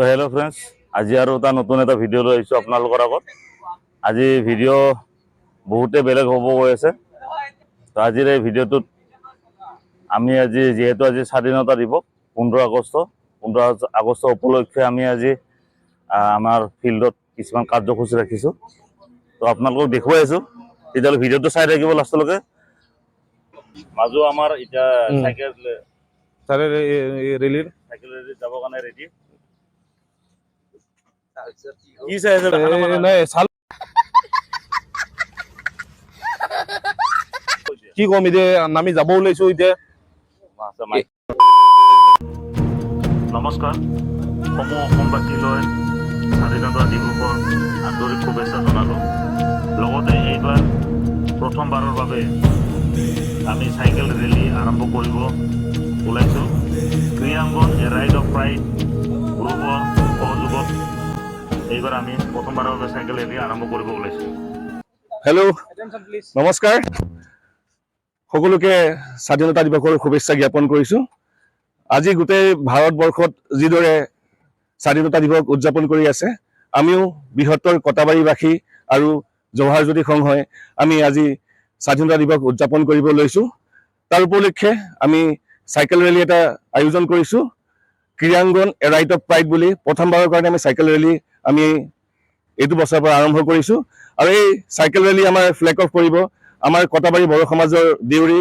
তো hello' friends, আজি আৰু নতুন এটা ভিডিঅ' লৈ আহিছোঁ আপোনালোকৰ আগত। আজি ভিডিঅ' বহুতে বেলেগ হ'ব গৈ আছে। তো আজিৰ এই ভিডিঅ'টোত আমি যিহেতু আজি স্বাধীনতা দিৱস 15 আগষ্ট উপলক্ষে আমি আজি আমাৰ ফিল্ডত কিছুমান কাৰ্যসূচী ৰাখিছোঁ। তো আপোনালোকক দেখুৱাই আছোঁ, তেতিয়াহ'লে ভিডিঅ'টো চাই থাকিব লাষ্টলৈকে। মাজু আমাৰ এতিয়া চাইকেল ৰেলীৰ যাবৰ কাৰণে ৰেডি। কি চাই আছে? কি কম এতিয়া, আমি যাব ওলাইছো এতিয়া। নমস্কাৰ, সমূহ অসমবাসীলৈ স্বাধীনতা দিৱসৰ আন্তৰিক শুভেচ্ছা জনালোঁ। লগতে এইবাৰ প্ৰথমবাৰৰ বাবে আমি চাইকেল ৰেলী আৰম্ভ কৰিব ওলাইছোঁ। ক্ৰিয়াংগন এ ৰাইড অফ প্ৰাইড গ্ৰুপৰ সহযোগত এইবাৰ আমি প্ৰথমবাৰৰ বাবে চাইকেল ৰেলী আৰম্ভ কৰিব ওলাইছোঁ। হেল্ল', নমস্কাৰ। সকলোকে স্বাধীনতা দিৱসৰ শুভেচ্ছা জ্ঞাপন কৰিছোঁ। আজি গোটেই ভাৰতবৰ্ষত যিদৰে স্বাধীনতা দিৱস উদযাপন কৰি আছে, আমিও বৃহত্তৰ কটাবাৰীবাসী আৰু জৱাহৰ জ্যোতি সংঘই আমি আজি স্বাধীনতা দিৱস উদযাপন কৰিব লৈছোঁ। তাৰ উপলক্ষে আমি চাইকেল ৰেলী এটা আয়োজন কৰিছোঁ। ক্ৰিয়াংগন এ ৰাইড অফ প্ৰাইড বুলি প্ৰথমবাৰৰ কাৰণে আমি চাইকেল ৰেলী আমি এইটো বছৰৰ পৰা আৰম্ভ কৰিছোঁ। আৰু এই চাইকেল ৰেলী আমাৰ ফ্লেগ অফ কৰিব আমাৰ কটাবাৰী বড়ো সমাজৰ দেউৰী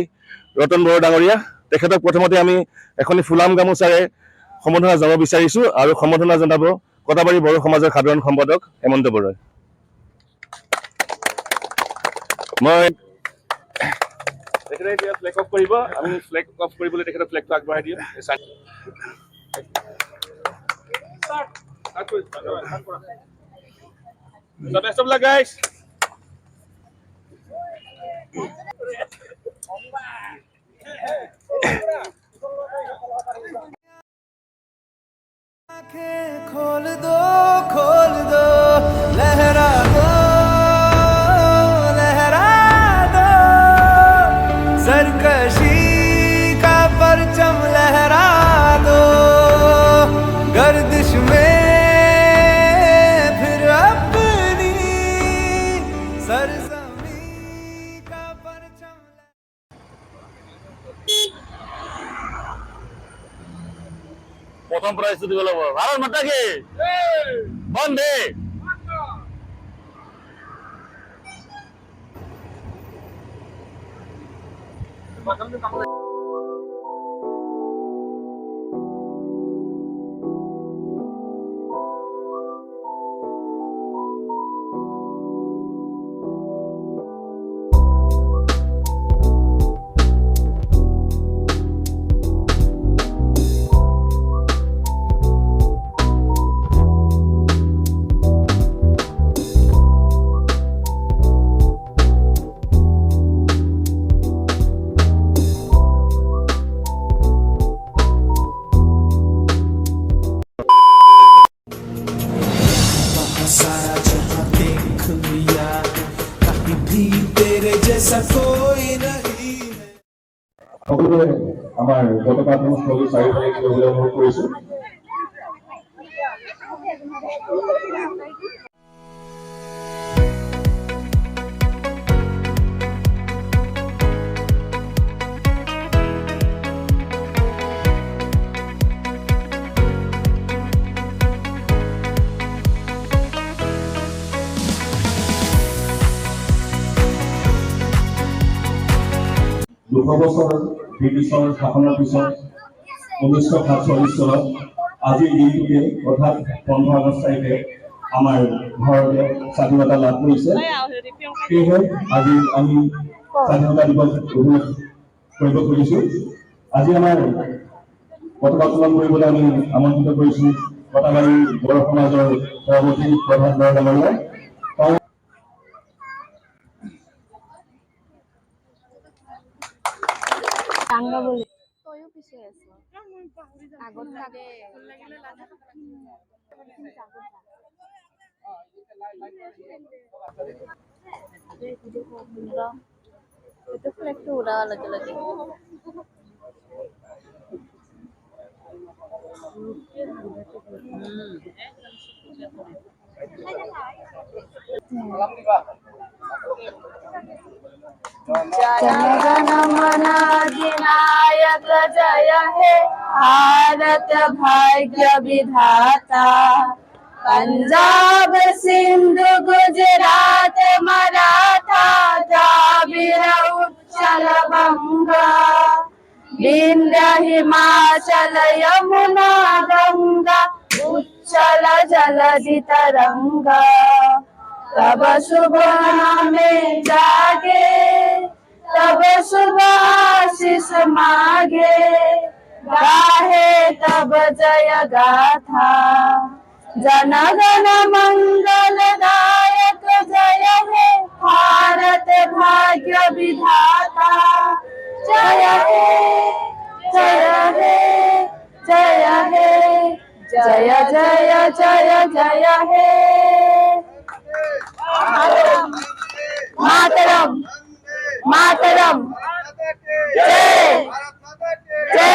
ৰতন বড়ো ডাঙৰীয়া। তেখেতক প্ৰথমতে আমি এখনি ফুলাম গামোচাৰে সম্বৰ্ধনা জনাব বিচাৰিছোঁ আৰু সম্বৰ্ধনা জনাব কটাবাৰী বড়ো সমাজৰ সাধাৰণ সম্পাদক হেমন্ত বৰুৱাই। মই তেখেতে এতিয়া ফ্লেগ অফ কৰিব, আমি ফ্লেগ অফ কৰিবলৈ তেখেতক ফ্লেগটো আগবঢ়াই দিওঁ। The best of luck, guys. खोल दो लहरा दो सरकशी का परचम लहरा दो गर्दिश में फिर अपनी सरजमी का परचम। প্ৰথম প্ৰাইজটো দিব লাগিব। ভাৰত মাতা কি বন্দে। সকলোৱে আমাৰ পতাকা স্থলী চাৰিওফালে অনুভৱ কৰিছোঁ। বছৰ ব্ৰিটিছৰ শাসনৰ পিছত 1947 চনত আজিৰ দিনটোতে অৰ্থাৎ 15 আগষ্ট তাৰিখে আমাৰ ভাৰতে স্বাধীনতা লাভ কৰিছে। সেয়েহে আজি আমি স্বাধীনতা দিৱস উপভোগ কৰিব খুজিছোঁ। আজি আমাৰ পতাকা উত্তোলন কৰিবলৈ আমি আমন্ত্ৰিত কৰিছোঁ কটাবাৰী বড়ো সমাজৰ সভাপতি প্ৰধান ডাঙৰীয়া। টাঙ্গা বলে তয়ও পিছে আছো আগত থাকে এটা ফ্ল্যাগটা উড়াওয়া লাগে जनगण मन अधिनायक जय हे भारत भाग्य विधाता। पंजाब सिंधु गुजरात मराठा द्राविड़ उत्कल बंगा। विंध्य हिमाचल यमुना गंगा उच्चल जलधि तरंगा। तब शुभ नामे जागे तब शुभ आशीष मागे। गाहे तब जय गाथा जनगण मंगल दायक जय हे भारत भाग्य विधाता। जय हे जय हे जय हे जय जय जय जय हे। मातरम मातरम जय जय।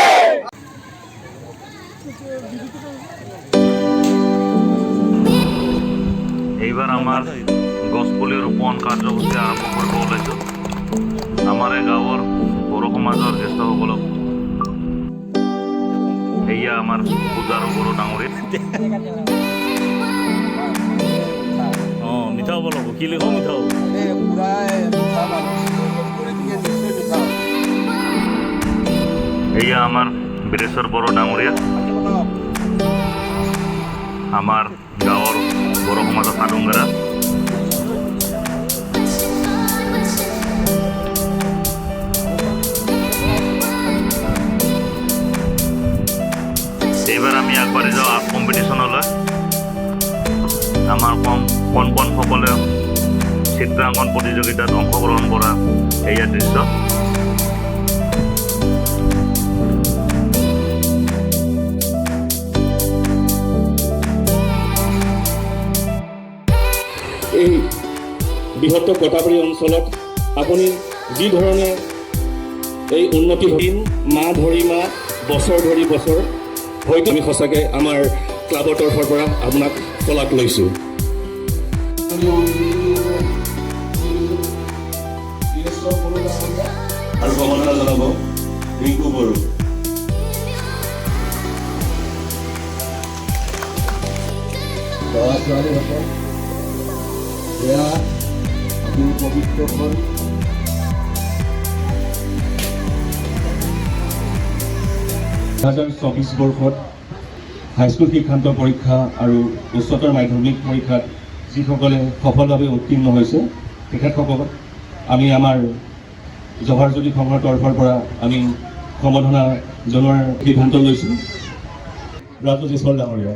এইবাৰ আমাৰ গছপুলি ৰোপণ কাৰ্যসূচী আৰম্ভ কৰিব ওলাইছোঁ। আমাৰ এই গাঁৱৰ বড়ো সমাজৰ জ্যেষ্ঠসকলক এয়া আমাৰ পূজাৰ বড়ো ডাঙৰী। অঁ মিঠা হ'ব লাগিব, কি লিখো মিঠা হ'ব। এয়া আমাৰ বীৰেশ্বৰ বড়ো ডাঙৰীয়া, আমাৰ গাঁৱৰ বড়ো সমাজৰ সাধুংগাৰা। এইবাৰ আমি আগবাঢ়ি যাওঁ আৰ্ট কম্পিটিশ্যনলৈ। আমাৰ কণসকলে চিত্ৰাংকন প্ৰতিযোগিতাত অংশগ্ৰহণ কৰা এয়া দৃশ্য। এই বৃহত্তৰ কটাবাৰী অঞ্চলত আপুনি যি ধৰণে এই উন্নতি দিন মাহ ধৰি মাহ বছৰ ধৰি বছৰ হয়তো আমি সঁচাকৈ আমাৰ ক্লাবৰ তৰফৰ পৰা আপোনাক শলাগ লৈছোঁ। আৰু গমনা জনাব ৰিংকু বড়ো। ল'ৰা ছোৱালীসকল এয়া আপুনি পবিত্ৰখন 2024 বৰ্ষত হাইস্কুল শিক্ষান্ত পৰীক্ষা আৰু উচ্চতৰ মাধ্যমিক পৰীক্ষাত যিসকলে সফলভাৱে উত্তীৰ্ণ হৈছে তেখেতসকলক আমি আমাৰ জৱাহৰজ্যোতি সংঘৰ তৰফৰ পৰা আমি সম্বৰ্ধনা জনোৱাৰ সিদ্ধান্ত লৈছোঁ। ৰাজজ্যোতি চল ডাঙৰীয়া।